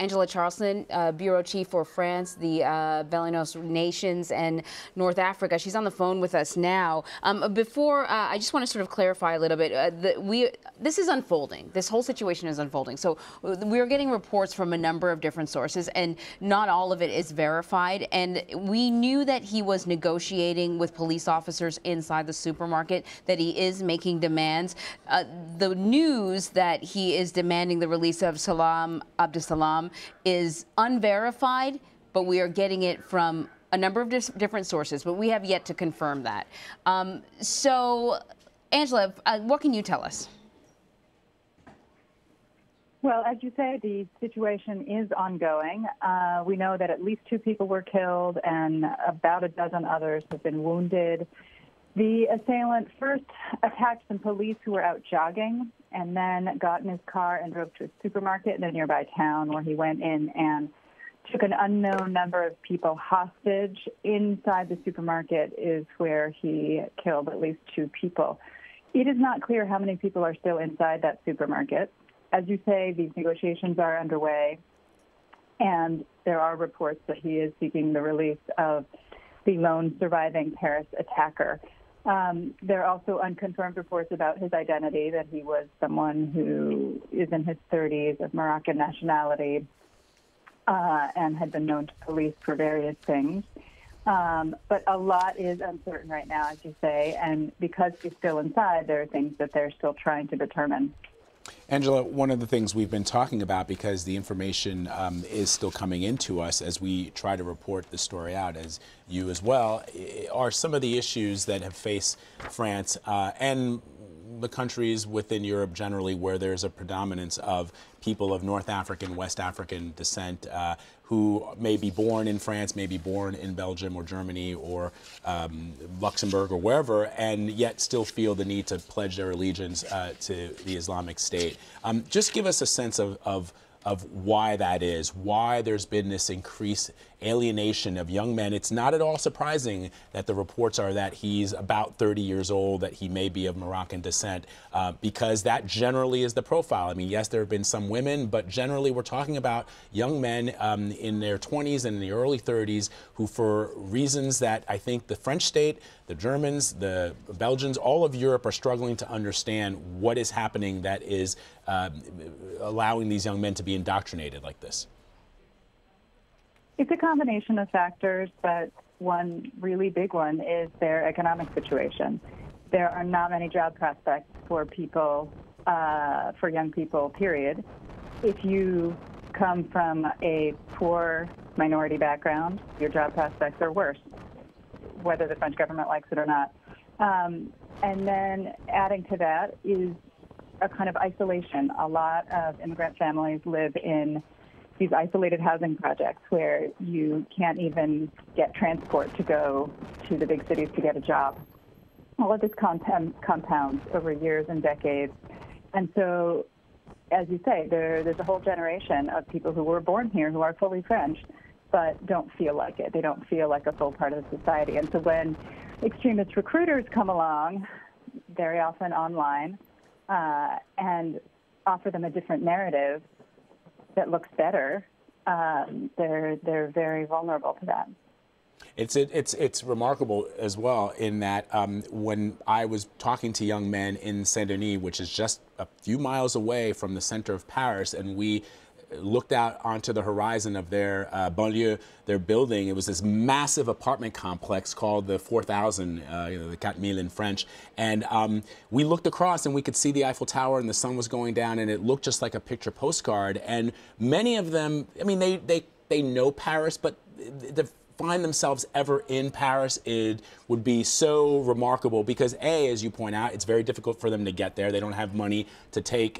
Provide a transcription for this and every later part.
Angela Charlton, Bureau Chief for France, the Benelux nations, and North Africa. She's on the phone with us now. Before, I just want to sort of clarify a little bit. This is unfolding. This whole situation is unfolding. So we're getting reports from a number of different sources, and not all of it is verified. And we knew that he was negotiating with police officers inside the supermarket, that he is making demands. The news that he is demanding the release of Salam Abdeslam is unverified, but we are getting it from a number of different sources, but we have yet to confirm that. So, Angela, what can you tell us? Well, as you say, the situation is ongoing. We know that at least 2 people were killed and about a dozen others have been wounded. The assailant first attacked some police who were out jogging and then got in his car and drove to a supermarket in a nearby town, where he went in and took an unknown number of people hostage. Inside the supermarket is where he killed at least 2 people. It is not clear how many people are still inside that supermarket. As you say, these negotiations are underway, and there are reports that he is seeking the release of the lone surviving Paris attacker. There are also unconfirmed reports about his identity, that he was someone who is in his 30s, of Moroccan nationality, and had been known to police for various things. But a lot is uncertain right now, as you say, and because he's still inside, there are things that they're still trying to determine. Angela, one of the things we've been talking about, because the information is still coming into us as we try to report the story out, as you as well, are some of the issues that have faced France and the countries within Europe generally, where there's a predominance of people of North African, West African descent who may be born in France, may be born in Belgium or Germany or Luxembourg or wherever, and yet still feel the need to pledge their allegiance to the Islamic State. Just give us a sense of why that is, why there's been this increased alienation of young men. It's not at all surprising that the reports are that he's about 30 years old, that he may be of Moroccan descent, because that generally is the profile. I mean, yes, there have been some women, but generally we're talking about young men in their 20s and in the early 30s who, for reasons that I think the French state, the Germans, the Belgians, all of Europe are struggling to understand what is happening that is allowing these young men to be indoctrinated like this. It's a combination of factors, but one really big one is their economic situation. There are not many job prospects for people, for young people, period. If you come from a poor minority background, your job prospects are worse, whether the French government likes it or not. And then adding to that is a kind of isolation. A lot of immigrant families live in these isolated housing projects where you can't even get transport to go to the big cities to get a job. All of this compounds over years and decades. And so, as you say, there's a whole generation of people who were born here who are fully French, but don't feel like it. They don't feel like a full part of society. And so when extremist recruiters come along, very often online, and offer them a different narrative that looks better, they're very vulnerable to that. It's remarkable as well in that when I was talking to young men in Saint-Denis, which is just a few miles away from the center of Paris, and we looked out onto the horizon of their banlieue, their building. It was this massive apartment complex called the 4000, the 4000 in French. And we looked across and we could see the Eiffel Tower and the sun was going down, and it looked just like a picture postcard. And many of them, I mean, they know Paris, but the find themselves ever in Paris, it would be so remarkable because, A, as you point out, it's very difficult for them to get there. They don't have money to take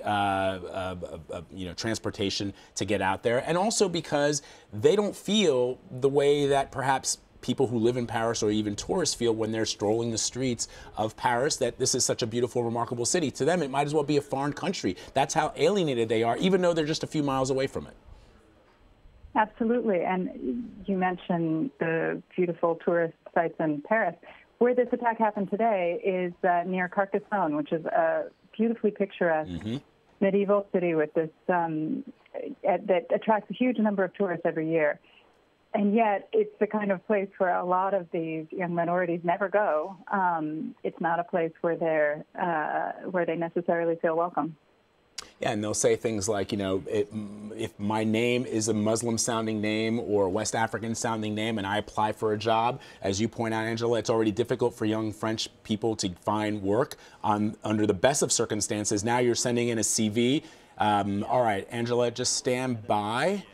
transportation to get out there. And also because they don't feel the way that perhaps people who live in Paris or even tourists feel when they're strolling the streets of Paris, that this is such a beautiful, remarkable city. To them, it might as well be a foreign country. That's how alienated they are, even though they're just a few miles away from it. Absolutely. And you mentioned the beautiful tourist sites in Paris. Where this attack happened today is near Carcassonne, which is a beautifully picturesque medieval city with this that attracts a huge number of tourists every year. And yet it's the kind of place where a lot of these young minorities never go. It's not a place where they necessarily feel welcome. Yeah, and they'll say things like, you know, if my name is a Muslim-sounding name or a West African-sounding name and I apply for a job, as you point out, Angela, it's already difficult for young French people to find work under the best of circumstances. Now you're sending in a CV. All right, Angela, just stand by.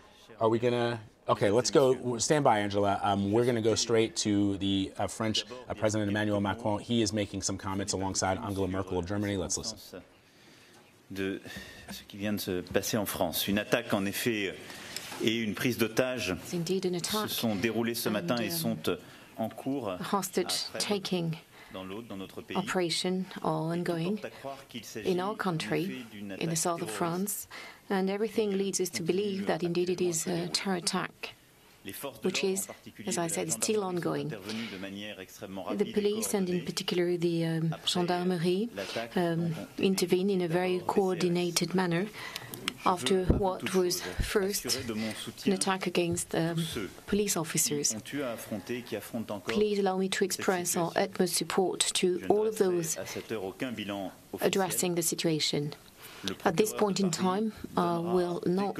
Are we going to... Okay, let's go. Stand by, Angela. We're going to go straight to the French President Emmanuel Macron. He is making some comments alongside Angela Merkel of Germany. Let's listen. De ce qui vient de se passer en France. Une attaque, en effet, et une prise d'otage se sont déroulées ce matin et sont en cours. Hostage-taking operation are ongoing in our country, in the south of France, and everything leads us to believe that indeed it is a terror attack, which is, as I said, still ongoing. The police, and in particular the gendarmerie, intervene in a very coordinated manner after what was first an attack against police officers. Please allow me to express our utmost support to all of those addressing the situation. At this point in time, I will not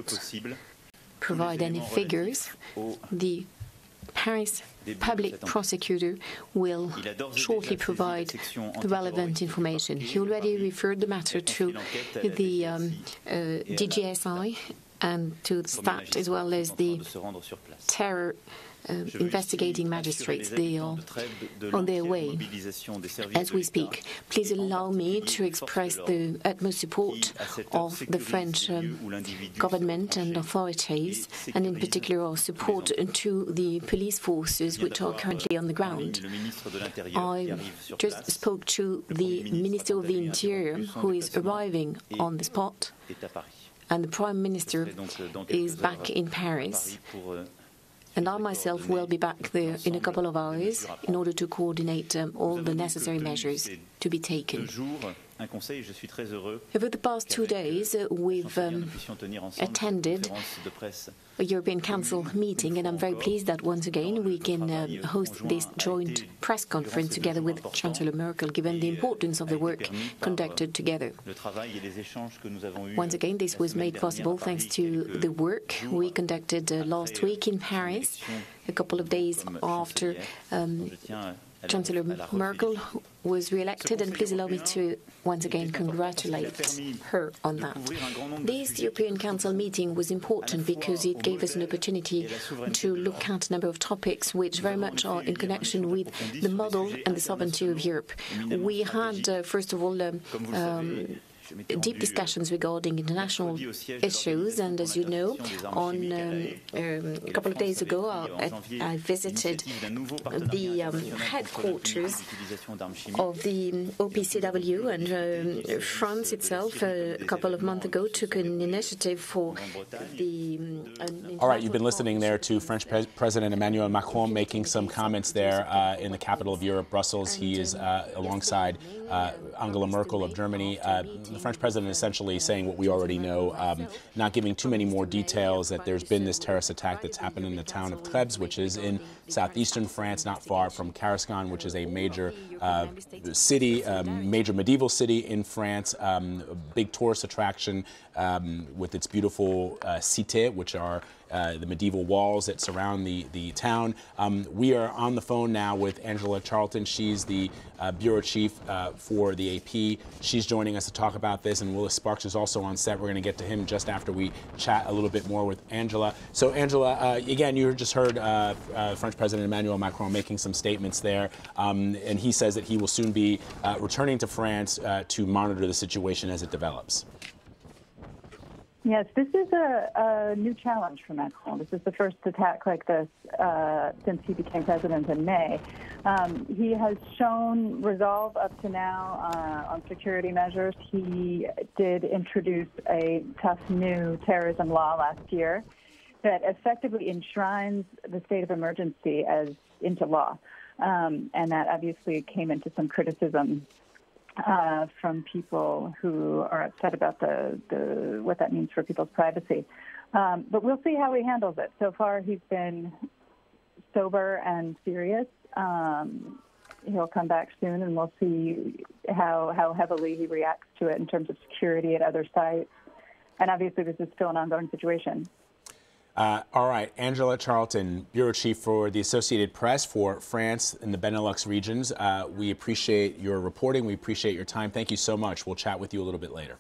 provide any figures. The Paris public prosecutor will shortly provide the relevant information. He already referred the matter to the DGSI and to the STAT, as well as the terror investigating magistrates. They are on their way as we speak. Please allow me to express the utmost support of the French government and authorities, and in particular our support to the police forces which are currently on the ground. I just spoke to the Minister of the Interior, who is arriving on the spot, and the Prime Minister is back in Paris. And I myself will be back there in a couple of hours in order to coordinate all the necessary measures to be taken. Over the past 2 days, we've attended a European Council meeting, and I'm very pleased that once again we can host this joint press conference together with Chancellor Merkel, given the importance of the work conducted together. Once again, this was made possible thanks to the work we conducted last week in Paris, a couple of days after Chancellor Merkel was re-elected, and please allow me to once again congratulate her on that. This European Council meeting was important because it gave us an opportunity to look at a number of topics which very much are in connection with the model and the sovereignty of Europe. We had, first of all, deep discussions regarding international issues, and as you know, on a couple of days ago I visited the headquarters of the OPCW, and France itself a couple of months ago took an initiative for the... All right, you've been listening there to French President Emmanuel Macron making some comments there in the capital of Europe, Brussels. He is alongside Angela Merkel of Germany. The French president essentially saying what we already know, not giving too many more details, that there's been this terrorist attack that's happened in the town of Trebes, which is in southeastern France, not far from Carascon, which is a major city, major medieval city in France, a big tourist attraction with its beautiful cités, which are the medieval walls that surround the town. We are on the phone now with Angela Charlton. She's the bureau chief for the AP. She's joining us to talk about this, and Willis Sparks is also on set. We're going to get to him just after we chat a little bit more with Angela. So, Angela, again, you just heard French President Emmanuel Macron making some statements there, and he says that he will soon be returning to France to monitor the situation as it develops. Yes, this is a new challenge for Macron. This is the first attack like this since he became president in May. He has shown resolve up to now on security measures. He did introduce a tough new terrorism law last year that effectively enshrines the state of emergency as into law. And that obviously came into some criticism from people who are upset about what that means for people's privacy. But we'll see how he handles it. So far, he's been sober and serious. He'll come back soon, and we'll see how heavily he reacts to it in terms of security at other sites. And obviously, this is still an ongoing situation. All right, Angela Charlton, Bureau Chief for the Associated Press for France and the Benelux regions. We appreciate your reporting. We appreciate your time. Thank you so much. We'll chat with you a little bit later.